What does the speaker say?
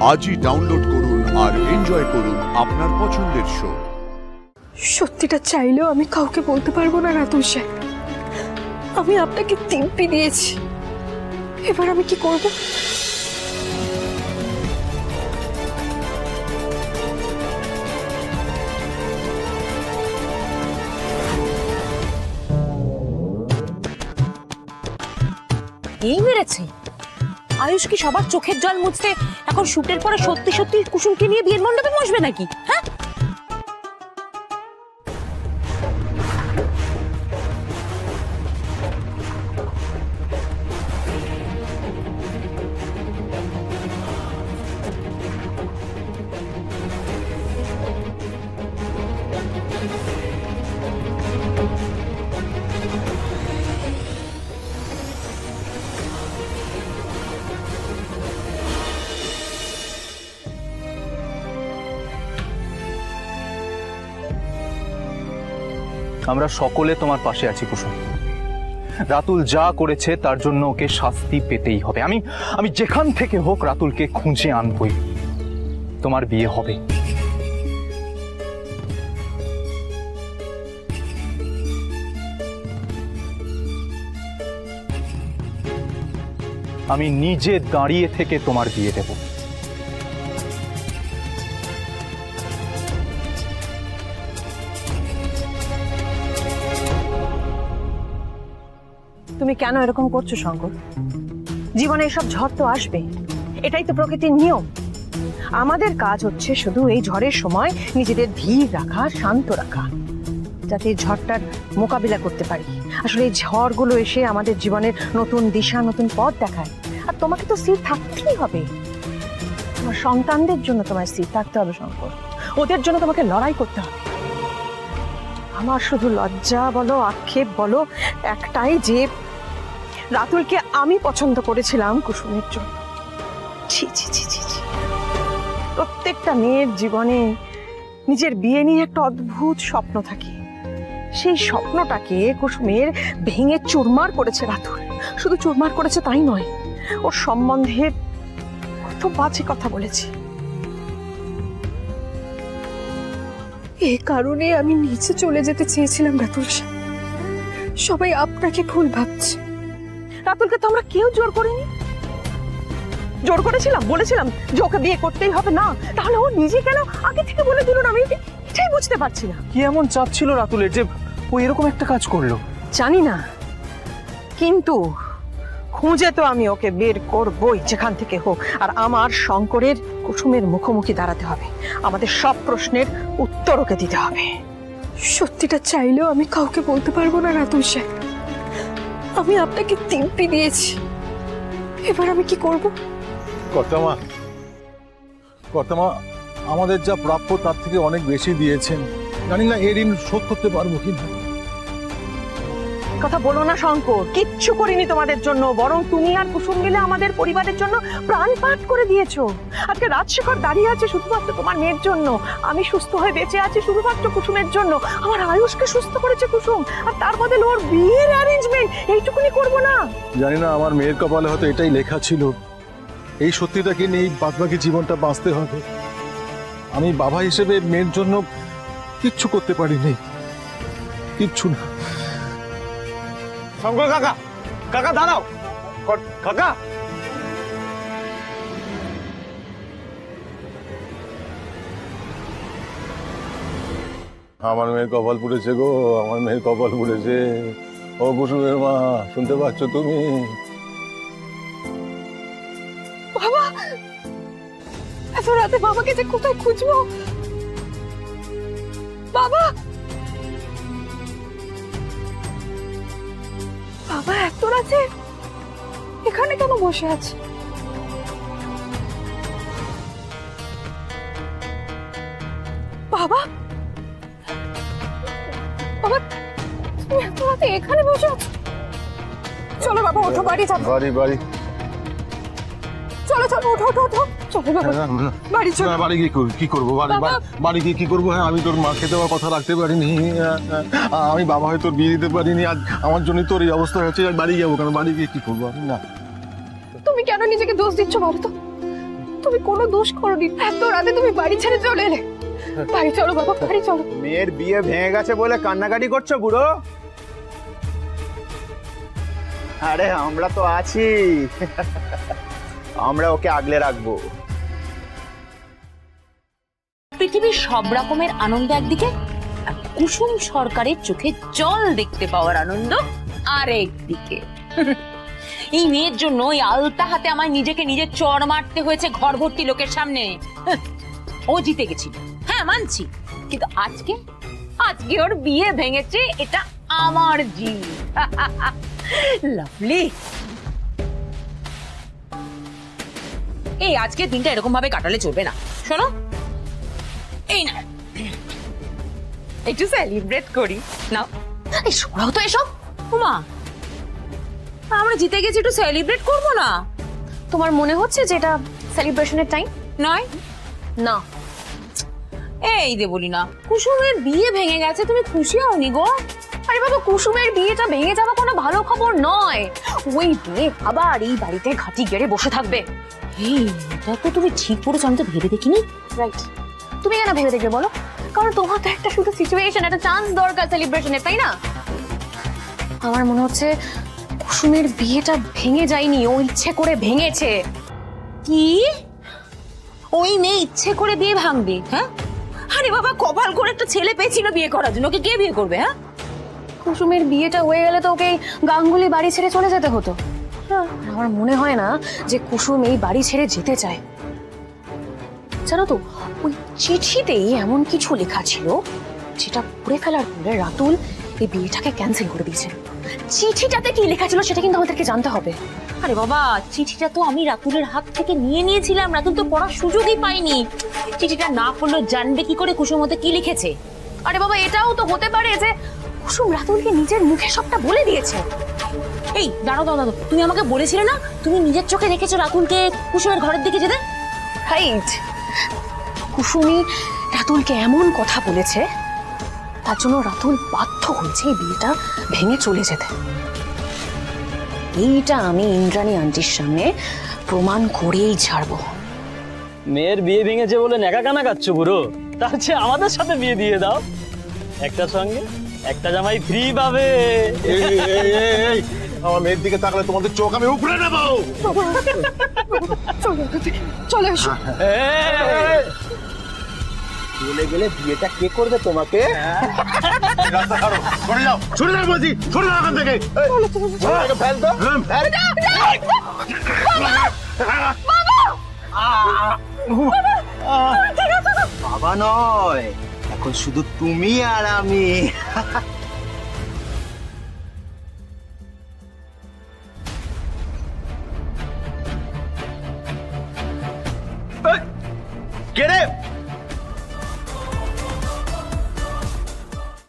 আজই ডাউনলোড করুন আর এনজয় করুন আপনার পছন্দের শো। সত্যিটা চাইলেও আমি কাউকে বলতে পারবো না রাতুল সাহেব। আমি আপনাকে দিব্যি দিয়েছি, এবার আমি কি করব? এই মেরেছে আয়ুষ কি সবার চোখের জল মুছতে এখন শুটের পরে সত্যি সত্যি কুসুমকে নিয়ে বিয়ের মণ্ডপে বসবে নাকি? হ্যাঁ, আমরা সকলে তোমার পাশে আছি কুসুম। রাতুল যা করেছে তার জন্য ওকে শাস্তি পেতেই হবে। আমি যেখান থেকে হোক রাতুলকে খুঁজে আনবই। তোমার বিয়ে হবে। আমি নিজে দাঁড়িয়ে থেকে তোমার বিয়ে দেব। তুমি কেন এরকম করছো শঙ্কর? জীবনে এসব ঝড় তো আসবে, এটাই তো প্রকৃতির নিয়ম। আমাদের কাজ হচ্ছে শুধু এই ঝড়ের সময় নিজেদের ধীর রাখা, শান্ত রাখা, যাতে এই ঝড়টার মোকাবিলা করতে পারি। আসলে এই ঝড়গুলো এসে আমাদের জীবনের নতুন দিশা, নতুন পথ দেখায়। আর তোমাকে তো স্থির থাকতেই হবে। তোমার সন্তানদের জন্য তোমায় স্থির থাকতে হবে শঙ্কর, ওদের জন্য তোমাকে লড়াই করতে হবে। আমার শুধু লজ্জা বলো, আক্ষেপ বলো একটাই, যে রাতুলকে আমি পছন্দ করেছিলাম কুসুমের জন্য। ছি ছি ছি ছি ছি। প্রত্যেকটা মেয়ের জীবনে নিজের বিয়ে নিয়ে একটা অদ্ভুত স্বপ্ন থাকে। সেই স্বপ্নটাকে কুসুমের ভেঙে চুরমার করেছে রাতুল। শুধু চুরমার করেছে তাই নয়, ওর সম্বন্ধে কত বাজে কথা বলেছে। এই কারণে আমি নিচে চলে যেতে চেয়েছিলাম রাতুল সাহেব। সবাই আপনাকে ভুল ভাবছে। রাতুলকে তো আমরা কেউ জোর করিনি। জোর করেছিলাম, বলেছিলাম যে ওকে বিয়ে করতেই হবে না, তাহলে ও নিজে কেন আগে থেকে বলে দিল না? আমি এটাই বুঝতে পারছি না। কি এমন চাপ ছিল রাতুলের যে ও এরকম একটা কাজ করলো? জানি না, কিন্তু খুঁজে তো আমি ওকে বের করবই যেখান থেকে হোক। আর আমার শঙ্করের কুসুমের মুখোমুখি দাঁড়াতে হবে, আমাদের সব প্রশ্নের উত্তর ওকে দিতে হবে। সত্যিটা চাইলেও আমি কাউকে বলতে পারবো না রাতুল সাহেব। আমি আপনাকে দিব্যি দিয়েছি, এবার আমি কি করব? কর্তামা, আমাদের যা প্রাপ্য তার থেকে অনেক বেশি দিয়েছেন। জানি না এর ঋণ শোধ করতে পারবো কিনা। কথা বলো না শঙ্কর, কিচ্ছু করিনি তোমাদের জন্য, বরং তুমি আর কুসুম মিলে আমাদের পরিবারের জন্য প্রাণপাত করে দিয়েছো। আজকে রাজশেখর দাঁড়িয়ে আছে শুধুমাত্র তোমার মেয়ের জন্য, আমি সুস্থ হয়ে বেঁচে আছি শুধুমাত্র কুসুমের জন্য। আমার আয়ুষকে সুস্থ করেছে কুসুম, আর তার বদলে ওর বিয়ের অ্যারেঞ্জমেন্ট এইটুকুনি করবো না? জানি না আমার মেয়ের কপালে হয়তো এটাই লেখা ছিল, এই সত্যিটাকে নিয়ে বাদবাকি জীবনটা বাঁচতে হবে। আমি বাবা হিসেবে মেয়ের জন্য কিচ্ছু করতে পারিনি, কিচ্ছু না। শঙ্কর কাকা, কাকা দাঁড়াও। কাকা, আমার মেয়ের কপাল পুড়েছে গো, আমার মেয়ের কপাল পুড়েছে। ও কুসুমের মা, শুনতে পাচ্ছ তুমি? বাবা, এত রাতে বাবাকে যে কোথায় খুঁজবো? বাবা, বাবা এত রাতে এখানে কেন বসে আছে? বাবা, বাবা তুমি এত রাতে এখানে বসে আছো? চলো বাবা, ওঠো, বাড়ি যাবো। বাড়ি চলো চলো, ওঠো ওঠো ওঠো, চলো বাবা বাড়ি চলো। বাড়ি কি করবো? বাড়ি গিয়ে কি করবো? হ্যাঁ, আমি তোর মাকে দেওয়ার কথা রাখতে পারিনি, আমি বাবা হয়ে তোর বিয়ে দিতে পারিনি, আজ আমার জন্য তোর এই অবস্থা হচ্ছে। বাড়ি যাবো কেন? বাড়ি গিয়ে কি করবো আমি? না, তুমি কেন নিজেকে দোষ দিচ্ছ বলো তো? তুমি কোনো দোষ করোনি, এত রাতে তুমি বাড়ি ছেড়ে চলে এলে। বাড়ি চলো বাবা, বাড়ি চলো। মেয়ের বিয়ে ভেঙে গেছে বলে কান্নাকাটি করছো বুড়ো? আরে আমরা তো আছি, আমরা ওকে আগলে রাখবো। পৃথিবীর সব রকমের আনন্দ একদিকে, আর কুসুম সরকারের চোখে জল দেখতে পাওয়ার আনন্দ আরেকদিকে। এই মেয়ের জন্য এই আলতা হাতে আমার নিজেকে নিজে চড় মারতে হয়েছে ঘর ভর্তি লোকের সামনে। ও জিতে গেছিল, হ্যাঁ মানছি, কিন্তু আজকে আজকে ওর বিয়ে ভেঙেছে, এটা আমার জিত। লাভলি। এই আজকের দিনটা এরকম ভাবে কাটালে চলবে না। শোনো, এই না একটু সেলিব্রেট করি নাও। এই সরাও তো এসব। ওমা, আমরা জিতে গেছি, একটু সেলিব্রেট করবো না? তোমার মনে হচ্ছে যে এটা সেলিব্রেশনের টাইম নয়? না। এই দে বলি না, কুসুমের বিয়ে ভেঙে গেছে, তুমি খুশি হওনি গো? আরে বাবা, কুসুমের বিয়েটা ভেঙে যাওয়া কোনো ভালো খবর নয়। ওই মেয়ে আবার এই বাড়িতে ঘাটি গেড়ে বসে থাকবে। এই এটা তো তুমি ঠিক করেছো, আমি তো ভেবে দেখিনি। রাইট, তুমি কেন ভেবে দেখবে বলো? কারণ তোমার তো একটা শুধু সিচুয়েশন, একটা চান্স দরকার সেলিব্রেশনের, তাই না? আমার মনে হচ্ছে কুসুমের বিয়েটা ভেঙে যায়নি, ও ইচ্ছে করে ভেঙেছে। কি? ওই মেয়ে ইচ্ছে করে বিয়ে ভাঙবে? হ্যাঁ, আরে বাবা, কপাল করে একটা ছেলে পেয়েছিল বিয়ে করার জন্য, ওকে কে বিয়ে করবে? হ্যাঁ, কুসুমের বিয়েটা হয়ে গেলে তো ওকে গাঙ্গুলি বাড়ি ছেড়ে চলে যেতে হতো। আমার মনে হয় না যে কুসুম এই বাড়ি ছেড়ে যেতে চায়। জানো তো, ওই চিঠিতেই এমন কিছু লেখা ছিল যেটা পড়ে ফেলার পরে রাতুল এই বিয়েটাকে ক্যান্সেল করে দিয়েছে। চিঠিটাতে কি লেখা ছিল সেটা কিন্তু আমাদেরকে জানতে হবে। আরে বাবা, চিঠিটা তো আমি রাতুলের হাত থেকে নিয়ে নিয়েছিলাম, রাতুল তো পড়ার সুযোগই পাইনি। চিঠিটা না পড়লেও জানবে কি করে কুসুম ওতে কি লিখেছে? আরে বাবা, এটাও তো হতে পারে যে কুসুম রাতুলকে নিজের মুখে সবটা বলে দিয়েছে। এই দাঁড়াও দাঁড়াও দাঁড়াও, তুমি আমাকে বলেছিলে না তুমি নিজের চোখে দেখেছো রাতুলকে কুসুমের ঘরের দিকে যেতে? রাইট, কুসুমি রাতুলকে এমন কথা বলেছে তার জন্য রাতুল বাধ্য হয়েছে এই বিয়েটা ভেঙে চলে যেতে। এইটা আমি ইন্দ্রাণী আন্টির সামনে প্রমাণ করেই ছাড়বো। মেয়ের বিয়ে ভেঙেছে বলে নেকা কানা কাচ্ছ বুড়ো, তার চেয়ে আমাদের সাথে বিয়ে দিয়ে দাও। একটা সঙ্গে একটা জামাই ফ্রি পাবে। আমার মেয়ের দিকে তাকালে তোমাদের চোখ আমি উপড়ে নেবো। চলে এসো। চলে গেলে বিয়েটা কে করবে তোমাকে? রাস্তা ছাড়ো, সরে যাও, সরে যাও বলছি, সরে যাও এখান থেকে। ফেল তো, ফেল। বাবা নয়, এখন শুধু তুমি আর আমি। কে রে?